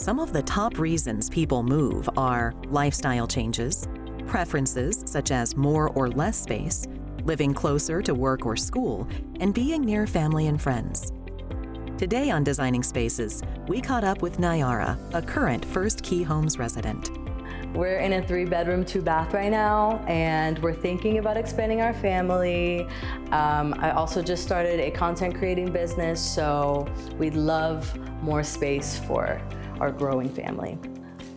Some of the top reasons people move are lifestyle changes, preferences such as more or less space, living closer to work or school, and being near family and friends. Today on Designing Spaces, we caught up with Nayara, a current FirstKey Homes resident. We're in a 3-bedroom, 2-bath right now, and we're thinking about expanding our family. I also just started a content creating business, so we'd love more space for our growing family.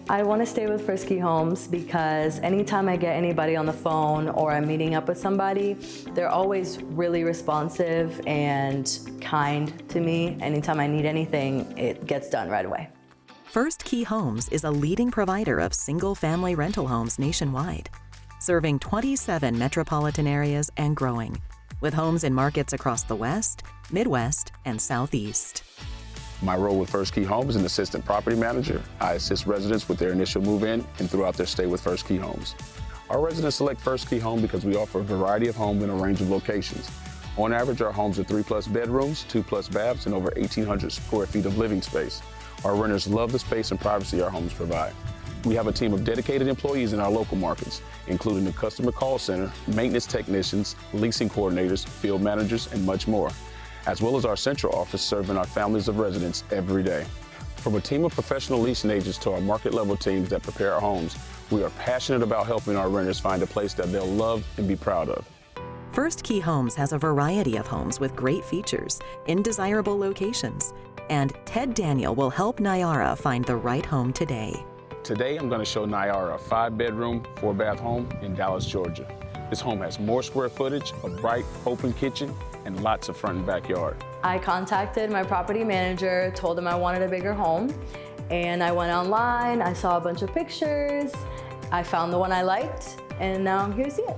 I want to stay with FirstKey Homes because anytime I get anybody on the phone or I'm meeting up with somebody, they're always really responsive and kind to me. Anytime I need anything, it gets done right away. FirstKey Homes is a leading provider of single-family rental homes nationwide, serving 27 metropolitan areas and growing, with homes in markets across the West, Midwest, and Southeast. My role with FirstKey Homes is an assistant property manager. I assist residents with their initial move-in and throughout their stay with FirstKey Homes. Our residents select FirstKey Home because we offer a variety of homes in a range of locations. On average, our homes are 3+ bedrooms, 2+ baths, and over 1,800 square feet of living space. Our renters love the space and privacy our homes provide. We have a team of dedicated employees in our local markets, including the customer call center, maintenance technicians, leasing coordinators, field managers, and much more, as well as our central office serving our families of residents every day. From a team of professional leasing agents to our market-level teams that prepare our homes, we are passionate about helping our renters find a place that they'll love and be proud of. FirstKey Homes has a variety of homes with great features in desirable locations, and Ted Daniel will help Nayara find the right home today. Today, I'm going to show Nayara a 5-bedroom, 4-bath home in Dallas, Georgia. This home has more square footage, a bright, open kitchen, and lots of front and backyard. I contacted my property manager, told him I wanted a bigger home, and I went online, I saw a bunch of pictures, I found the one I liked, and now I'm here to see it.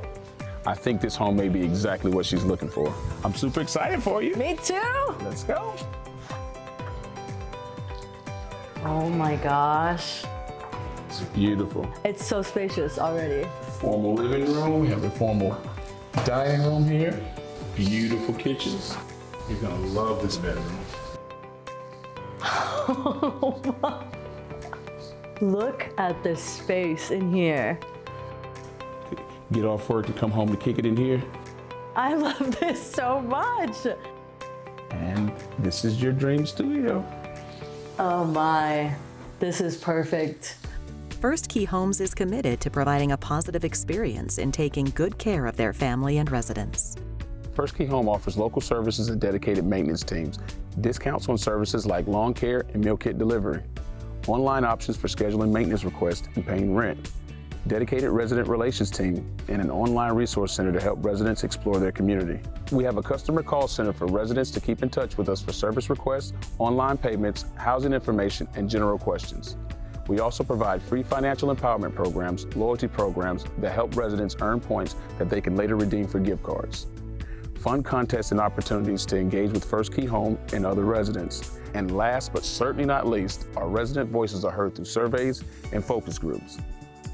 I think this home may be exactly what she's looking for. I'm super excited for you. Me too! Let's go. Oh my gosh. It's beautiful. It's so spacious already. Formal living room, we have a formal dining room here. Beautiful kitchens. You're gonna love this bedroom. Look at the space in here. Get off work to come home to kick it in here. I love this so much. And this is your dream studio. Oh my, this is perfect. FirstKey Homes is committed to providing a positive experience in taking good care of their family and residents. FirstKey Home offers local services and dedicated maintenance teams, discounts on services like lawn care and meal kit delivery, online options for scheduling maintenance requests and paying rent, dedicated resident relations team, and an online resource center to help residents explore their community. We have a customer call center for residents to keep in touch with us for service requests, online payments, housing information, and general questions. We also provide free financial empowerment programs, loyalty programs that help residents earn points that they can later redeem for gift cards. Fun contests and opportunities to engage with FirstKey Home and other residents. And last but certainly not least, our resident voices are heard through surveys and focus groups.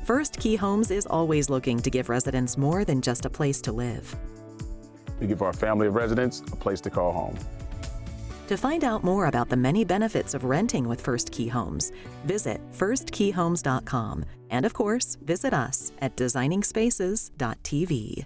FirstKey Homes is always looking to give residents more than just a place to live. We give our family of residents a place to call home. To find out more about the many benefits of renting with FirstKey Homes, visit firstkeyhomes.com and, of course, visit us at designingspaces.tv.